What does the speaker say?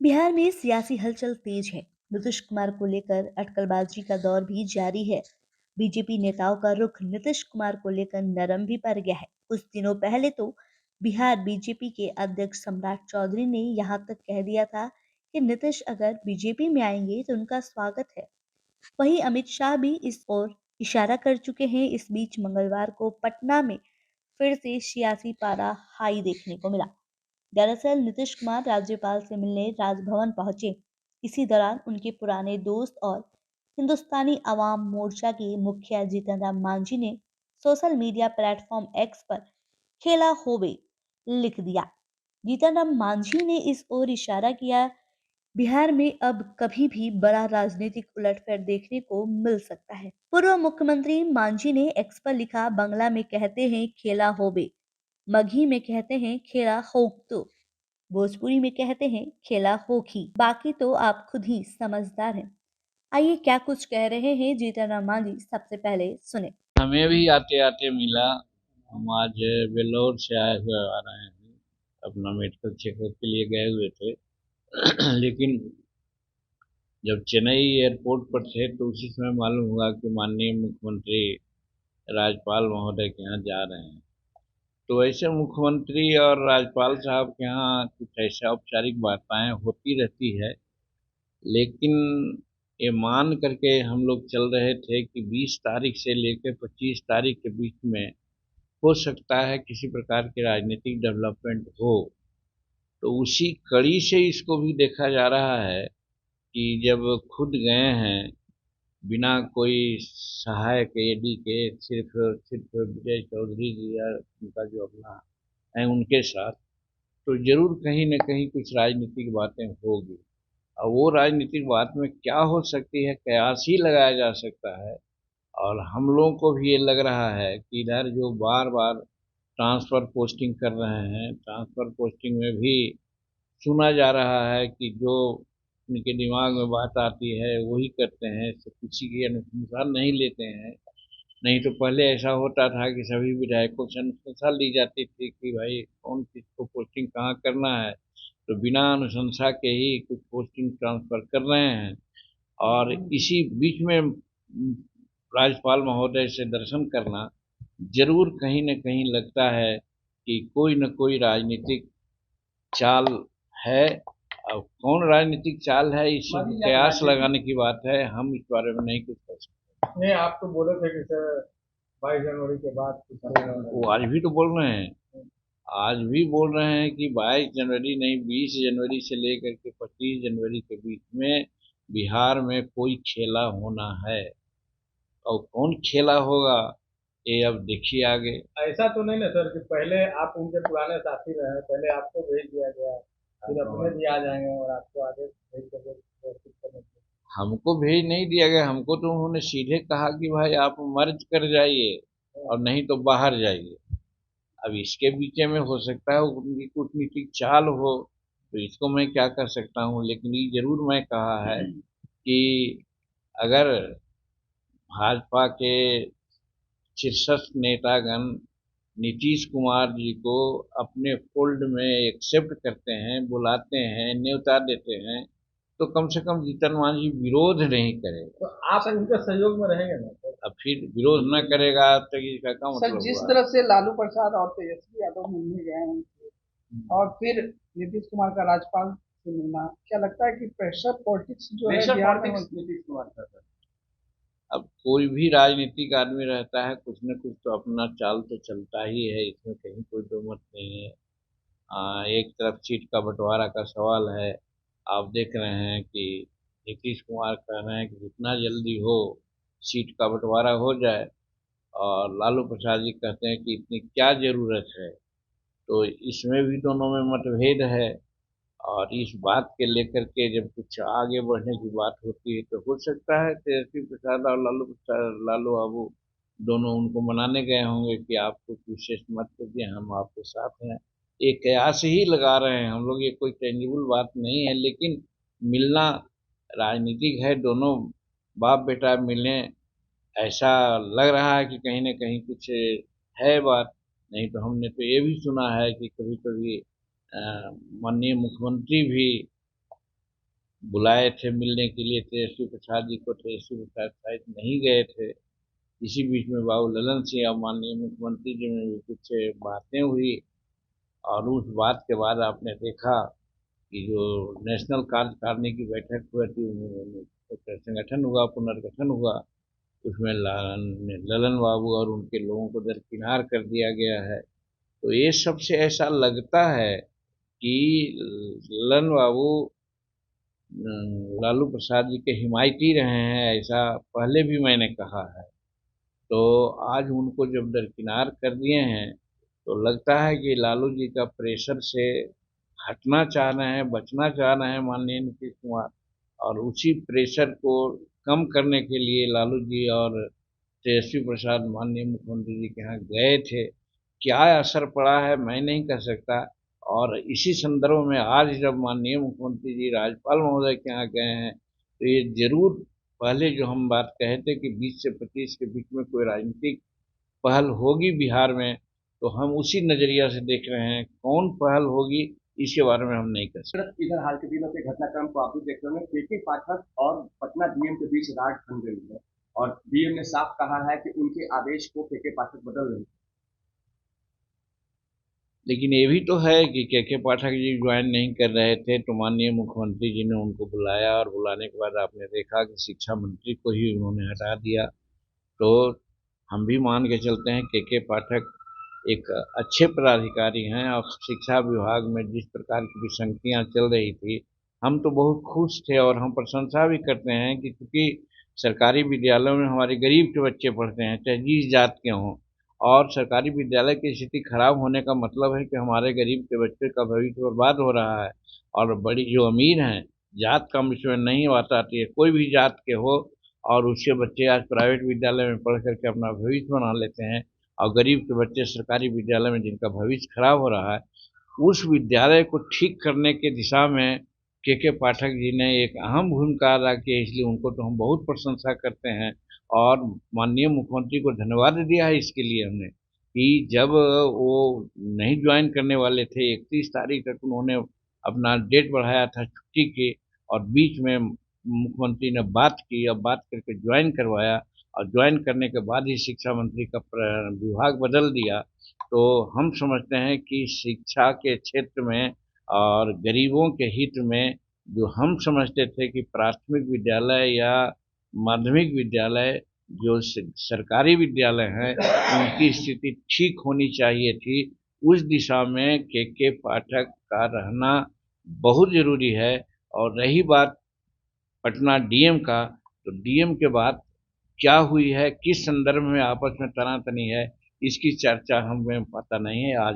बिहार में सियासी हलचल तेज है। नीतीश कुमार को लेकर अटकलबाजी का दौर भी जारी है। बीजेपी नेताओं का रुख नीतीश कुमार को लेकर नरम भी पड़ गया है। कुछ दिनों पहले तो बिहार बीजेपी के अध्यक्ष सम्राट चौधरी ने यहां तक कह दिया था कि नीतीश अगर बीजेपी में आएंगे तो उनका स्वागत है। वहीं अमित शाह भी इस ओर इशारा कर चुके हैं। इस बीच मंगलवार को पटना में फिर से सियासी पारा हाई देखने को मिला। दरअसल नीतीश कुमार राज्यपाल से मिलने राजभवन पहुंचे। इसी दौरान उनके पुराने दोस्त और हिंदुस्तानी अवाम मोर्चा के मुखिया जीतन राम मांझी ने सोशल मीडिया प्लेटफॉर्म एक्स पर खेला होबे लिख दिया। जीतन राम मांझी ने इस ओर इशारा किया, बिहार में अब कभी भी बड़ा राजनीतिक उलटफेर देखने को मिल सकता है। पूर्व मुख्यमंत्री मांझी ने एक्स पर लिखा, बांग्ला में कहते हैं खेला होबे, मगही में कहते हैं खेला होक्तो, भोजपुरी में कहते हैं खेला होखी, बाकी तो आप खुद ही समझदार हैं। आइए क्या कुछ कह रहे हैं जीतन राम मांझी, सबसे पहले सुने। हमें भी आते आते मिला। हम आज वेल्लोर से आए हुए आ रहे हैं, अपना मेडिकल चेकअप के लिए गए हुए थे। लेकिन जब चेन्नई एयरपोर्ट पर थे तो उसी समय मालूम हुआ कि माननीय मुख्यमंत्री राज्यपाल महोदय के यहाँ जा रहे हैं। तो ऐसे मुख्यमंत्री और राज्यपाल साहब के यहाँ कुछ ऐसा औपचारिक वार्ताएं होती रहती है। लेकिन ये मान करके हम लोग चल रहे थे कि 20 तारीख से लेकर 25 तारीख के बीच में हो सकता है किसी प्रकार की राजनीतिक डेवलपमेंट हो। तो उसी कड़ी से इसको भी देखा जा रहा है कि जब खुद गए हैं बिना कोई सहायक एडी के, सिर्फ सिर्फ विजय चौधरी जी या उनका जो अपना है उनके साथ, तो जरूर कहीं न कहीं कुछ राजनीतिक बातें होगी। और वो राजनीतिक बात में क्या हो सकती है, कयास ही लगाया जा सकता है। और हम लोगों को भी ये लग रहा है कि इधर जो बार बार ट्रांसफ़र पोस्टिंग कर रहे हैं, ट्रांसफ़र पोस्टिंग में भी सुना जा रहा है कि जो उनके दिमाग में बात आती है वही करते हैं, किसी की अनुशंसा नहीं लेते हैं। नहीं तो पहले ऐसा होता था कि सभी विधायकों से अनुशंसा ली जाती थी कि भाई कौन किसको पोस्टिंग कहाँ करना है, तो बिना अनुशंसा के ही कुछ पोस्टिंग ट्रांसफ़र कर रहे हैं। और इसी बीच में राज्यपाल महोदय से दर्शन करना जरूर कहीं न कहीं लगता है कि कोई न कोई राजनीतिक चाल है। अब कौन राजनीतिक चाल है, इस कयास लगाने की बात है, हम इस बारे में नहीं कुछ कर सकते। नहीं, आप तो बोले थे कि सर 22 जनवरी के बाद वो आज भी तो बोल रहे हैं, आज भी बोल रहे हैं कि 22 जनवरी नहीं, 20 जनवरी से लेकर के 25 जनवरी के बीच में बिहार में कोई खेला होना है। और कौन खेला होगा ये अब देखिए आगे। ऐसा तो नहीं ना सर कि पहले आप उनके पुराने साथी रहे, पहले आपको भेज दिया गया, फिर अपने भी आ जाएंगे और आपको आगे भेज करके व्यवस्थित करने के लिए। हमको भेज नहीं दिया गया, हमको तो उन्होंने सीधे कहा कि भाई आप मर्ज कर जाइए और नहीं तो बाहर जाइए। अब इसके बीच में हो सकता है उनकी कूटनीतिक चाल हो, तो इसको मैं क्या कर सकता हूँ। लेकिन ये जरूर मैं कहा है कि अगर भाजपा के शीर्षस्थ नेतागण नीतीश कुमार जी को अपने फोल्ड में एक्सेप्ट करते हैं, बुलाते हैं, न्योता देते हैं, तो कम से कम जीतन मांझी विरोध नहीं करेगा। तो आप उनके सहयोग में रहेंगे ना सर? अब फिर विरोध न करेगा तो इसका क्या सर, मतलब जिस हुआ। तरह से लालू प्रसाद और तेजस्वी यादव मिलने गए हैं और फिर नीतीश कुमार का राज्यपाल से मिलना, क्या लगता है कि प्रेशर पॉलिटिक्स जो है प्रेशर बिहार में पॉलिटिक्स नीतीश कुमार का सर। अब कोई भी राजनीतिक आदमी रहता है, कुछ न कुछ तो अपना चाल तो चलता ही है, इसमें कहीं कोई दो मत नहीं है। एक तरफ सीट का बंटवारा का सवाल है। आप देख रहे हैं कि नीतीश कुमार कह रहे हैं कि जितना जल्दी हो सीट का बंटवारा हो जाए, और लालू प्रसाद जी कहते हैं कि इतनी क्या जरूरत है। तो इसमें भी दोनों में मतभेद है। और इस बात के लेकर के जब कुछ आगे बढ़ने की बात होती है तो हो सकता है तेजस्वी प्रसाद और लालू प्रसाद, लालू बाबू दोनों उनको मनाने गए होंगे कि आप कुछ विशेष मत कीजिए, हम आपके साथ हैं। एक कयास ही लगा रहे हैं हम लोग, ये कोई टेंजिबल बात नहीं है। लेकिन मिलना राजनीतिक है, दोनों बाप बेटा मिले, ऐसा लग रहा है कि कहीं न कहीं कुछ है बात। नहीं तो हमने तो ये भी सुना है कि कभी-कभी माननीय मुख्यमंत्री भी बुलाए थे मिलने के लिए तेजस्वी प्रसाद जी को, तेजस्वी प्रसाद शायद नहीं गए थे। इसी बीच में बाबू ललन सिंह और माननीय मुख्यमंत्री जी में भी कुछ बातें हुई, और उस बात के बाद आपने देखा कि जो नेशनल कार्यकारिणी की बैठक हुई थी, संगठन हुआ, पुनर्गठन हुआ, उसमें ललन बाबू और उनके लोगों को दरकिनार कर दिया गया है। तो ये सबसे ऐसा लगता है कि ललन बाबू लालू प्रसाद जी के हिमायती रहे हैं, ऐसा पहले भी मैंने कहा है। तो आज उनको जब दरकिनार कर दिए हैं, तो लगता है कि लालू जी का प्रेशर से हटना चाह रहे हैं, बचना चाह रहे हैं माननीय नीतीश कुमार, और उसी प्रेशर को कम करने के लिए लालू जी और तेजस्वी प्रसाद माननीय मुख्यमंत्री जी के यहाँ गए थे। क्या असर पड़ा है मैं नहीं कह सकता। और इसी संदर्भ में आज जब माननीय मुख्यमंत्री जी राज्यपाल महोदय के यहाँ गए हैं, तो ये जरूर, पहले जो हम बात कहे थे कि 20 से 25 के बीच में कोई राजनीतिक पहल होगी बिहार में, तो हम उसी नजरिया से देख रहे हैं। कौन पहल होगी इसके बारे में हम नहीं कह सकते। इधर हाल के दिनों के घटनाक्रम को आप भी देख रहे हैं, के पाठक और पटना डीएम के बीच राड बन गई है, और डीएम ने साफ कहा है कि उनके आदेश को के पाठक बदल रहे हैं। लेकिन ये भी तो है कि के पाठक जी ज्वाइन नहीं कर रहे थे, तो माननीय मुख्यमंत्री जी ने उनको बुलाया, और बुलाने के बाद आपने देखा कि शिक्षा मंत्री को ही उन्होंने हटा दिया। तो हम भी मान के चलते हैं के पाठक एक अच्छे पदाधिकारी हैं, और शिक्षा विभाग में जिस प्रकार की विसंगतियाँ चल रही थी, हम तो बहुत खुश थे, और हम प्रशंसा भी करते हैं कि क्योंकि सरकारी विद्यालयों में हमारे गरीब के बच्चे पढ़ते हैं, चाहे जिस जात के हों, और सरकारी विद्यालय की स्थिति खराब होने का मतलब है कि हमारे गरीब के बच्चे का भविष्य बर्बाद हो रहा है। और बड़ी जो अमीर हैं, जात का इसमें नहीं बात आती है, कोई भी जात के हो, और उसके बच्चे आज प्राइवेट विद्यालय में पढ़ करके अपना भविष्य बना लेते हैं, और गरीब के बच्चे सरकारी विद्यालय में जिनका भविष्य खराब हो रहा है, उस विद्यालय को ठीक करने के दिशा में के पाठक जी ने एक अहम भूमिका अदा की है। इसलिए उनको तो हम बहुत प्रशंसा करते हैं, और माननीय मुख्यमंत्री को धन्यवाद दिया है इसके लिए हमने, कि जब वो नहीं ज्वाइन करने वाले थे, 31 तारीख तक उन्होंने अपना डेट बढ़ाया था छुट्टी की, और बीच में मुख्यमंत्री ने बात की, और बात करके ज्वाइन करवाया, और ज्वाइन करने के बाद ही शिक्षा मंत्री का विभाग बदल दिया। तो हम समझते हैं कि शिक्षा के क्षेत्र में और गरीबों के हित में, जो हम समझते थे कि प्राथमिक विद्यालय या माध्यमिक विद्यालय जो सरकारी विद्यालय हैं, उनकी स्थिति ठीक होनी चाहिए थी, उस दिशा में के पाठक का रहना बहुत ज़रूरी है। और रही बात पटना डीएम का, तो डीएम के बाद क्या हुई है, किस संदर्भ में आपस में तनातनी है, इसकी चर्चा हमें पता नहीं है। आज